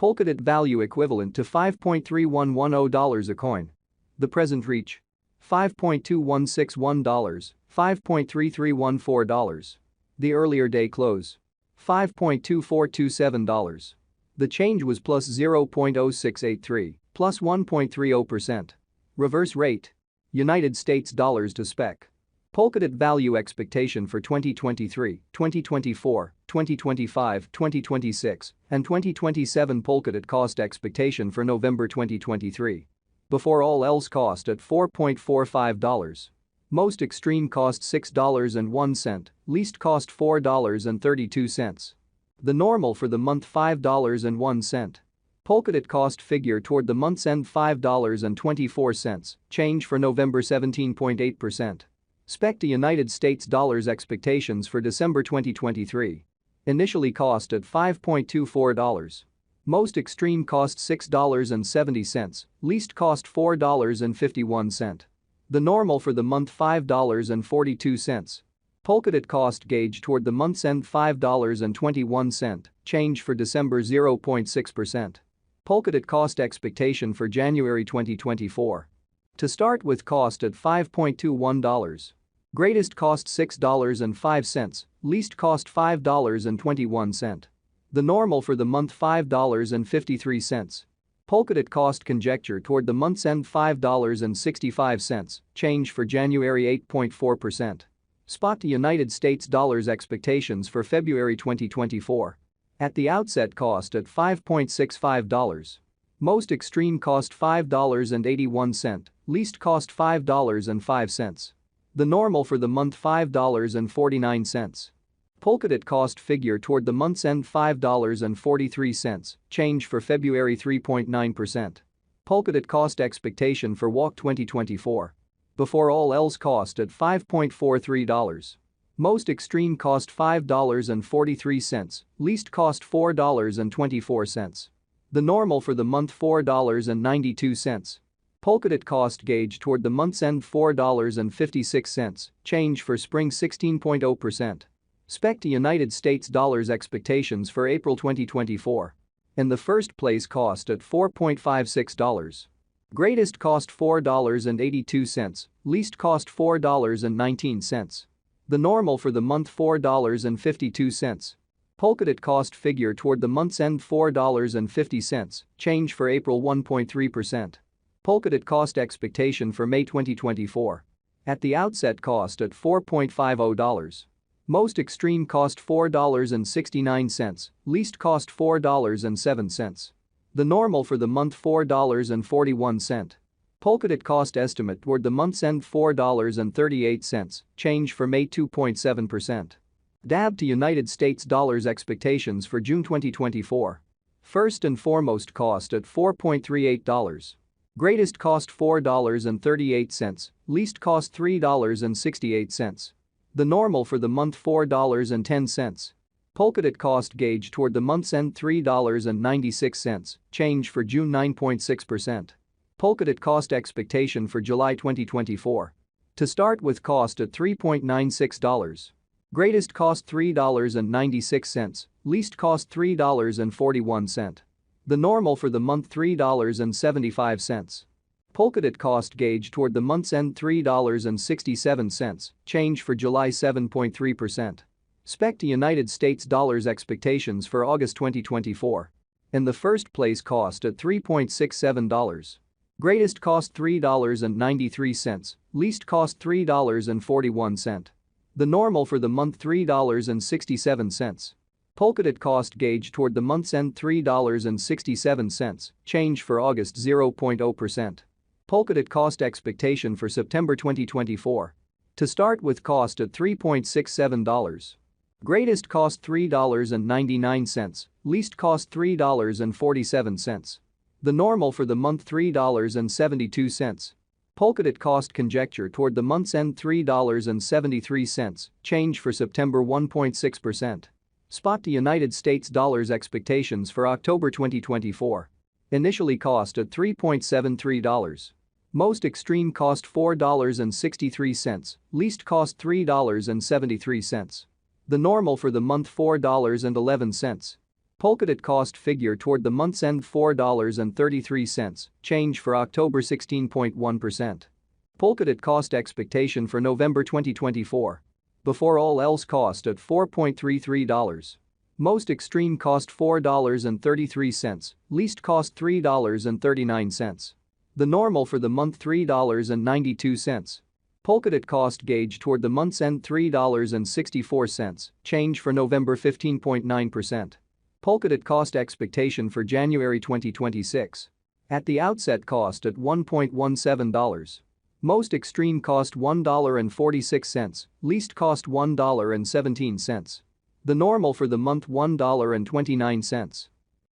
Polkadot value equivalent to $5.3110 a coin. The present reach: $5.2161, $5.3314. The earlier day close: $5.2427. The change was plus 0.0683, plus 1.30%. Reverse rate: United States dollars to SPEC. Polkadot value expectation for 2023, 2024, 2025, 2026, and 2027. Polkadot cost expectation for November 2023. Before all else cost at $4.45. Most extreme cost $6.01, least cost $4.32. The normal for the month $5.01. Polkadot cost figure toward the month's end $5.24, change for November 17.8%. SPEC to United States dollars expectations for December 2023. Initially cost at $5.24. Most extreme cost $6.70, least cost $4.51. The normal for the month $5.42. Polkadot cost gauge toward the month's end $5.21, change for December 0.6%. Polkadot cost expectation for January 2024. To start with cost at $5.21. Greatest cost $6.05, least cost $5.21. The normal for the month $5.53. Polkadot cost conjecture toward the month's end $5.65, change for January 8.4%. Spot to United States dollars expectations for February 2024. At the outset cost at $5.65. Most extreme cost $5.81, least cost $5.05. The normal for the month $5.49. Polkadot cost figure toward the month's end $5.43, change for February 3.9%. Polkadot cost expectation for WAC 2024. Before all else cost at $5.43. Most extreme cost $5.43, least cost $4.24. The normal for the month $4.92. Polkadot cost gauge toward the month's end $4.56, change for spring 16.0%. SPEC to United States dollars expectations for April 2024. In the first place cost at $4.56. Greatest cost $4.82, least cost $4.19. The normal for the month $4.52. Polkadot cost figure toward the month's end $4.50, change for April 1.3%. Polkadot cost expectation for May 2024. At the outset cost at $4.50. Most extreme cost $4.69, least cost $4.07. The normal for the month $4.41. Polkadot cost estimate toward the month's end $4.38, change for May 2.7%. DAB to United States dollars expectations for June 2024. First and foremost cost at $4.38. Greatest cost $4.38, least cost $3.68. The normal for the month $4.10. Polkadot cost gauge toward the month's end $3.96, change for June 9.6%. Polkadot cost expectation for July 2024. To start with cost at $3.96. Greatest cost $3.96, least cost $3.41. The normal for the month $3.75. Polkadot cost gauge toward the month's end $3.67, change for July 7.3%. SPEC to United States dollars expectations for August 2024. In the first place cost at $3.67. Greatest cost $3.93, least cost $3.41. The normal for the month $3.67. Polkadot cost gauge toward the month's end $3.67, change for August 0.0%. Polkadot cost expectation for September 2024. To start with cost at $3.67. Greatest cost $3.99, least cost $3.47. The normal for the month $3.72. Polkadot cost conjecture toward the month's end $3.73, change for September 1.6%. Spot to United States dollars expectations for October 2024. Initially cost at $3.73. Most extreme cost $4.63, least cost $3.73. The normal for the month $4.11. Polkadot cost figure toward the month's end $4.33, change for October 16.1%. Polkadot cost expectation for November 2024. Before all else cost at $4.33. Most extreme cost $4.33, least cost $3.39. The normal for the month $3.92. Polkadot cost gauge toward the month's end $3.64, change for November 15.9%. Polkadot cost expectation for January 2026. At the outset cost at $1.17. Most extreme cost $1.46, least cost $1.17. The normal for the month $1.29.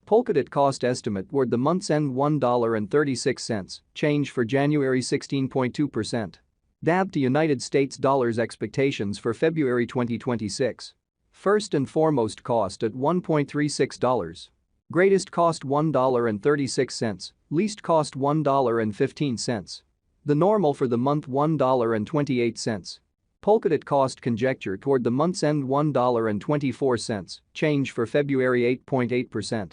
Polkadot cost estimate toward the month's end $1.36, change for January 16.2%. DAB to United States dollars expectations for February 2026. First and foremost cost at $1.36. Greatest cost $1.36, least cost $1.15. The normal for the month $1.28. Polkadot cost conjecture toward the month's end $1.24, change for February 8.8%.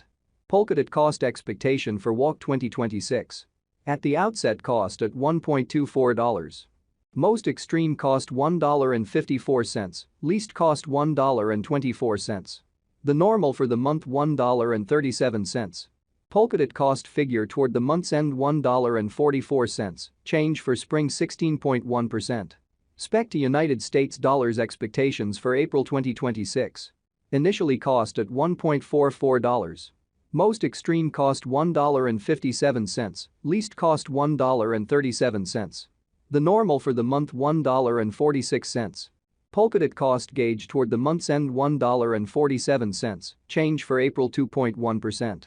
Polkadot cost expectation for WAC 2026. At the outset cost at $1.24. Most extreme cost $1.54, least cost $1.24. The normal for the month $1.37. Polkadot cost figure toward the month's end $1.44, change for spring 16.1%. Spec to United States dollars expectations for April 2026. Initially cost at $1.44. Most extreme cost $1.57, least cost $1.37. The normal for the month $1.46. Polkadot cost gauge toward the month's end $1.47, change for April 2.1%.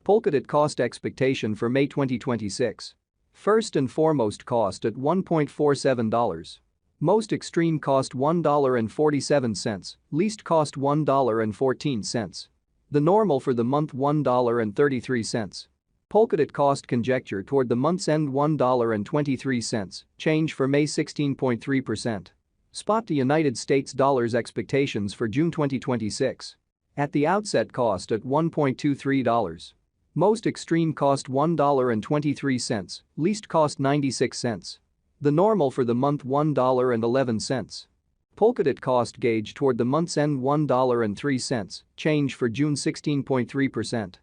Polkadot cost expectation for May 2026. First and foremost cost at $1.47. Most extreme cost $1.47, least cost $1.14. The normal for the month $1.33. Polkadot cost conjecture toward the month's end $1.23, change for May 16.3%. Spot to United States dollars expectations for June 2026. At the outset cost at $1.23. Most extreme cost $1.23, least cost 96 cents. The normal for the month $1.11. Polkadot cost gauge toward the month's end $1.03, change for June 16.3%.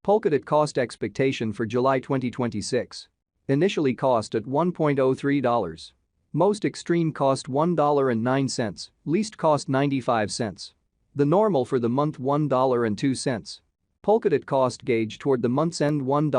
Polkadot cost expectation for July 2026. Initially cost at $1.03. Most extreme cost $1.09, least cost 95 cents. The normal for the month $1.02. Polkadot cost gauge toward the month's end $1.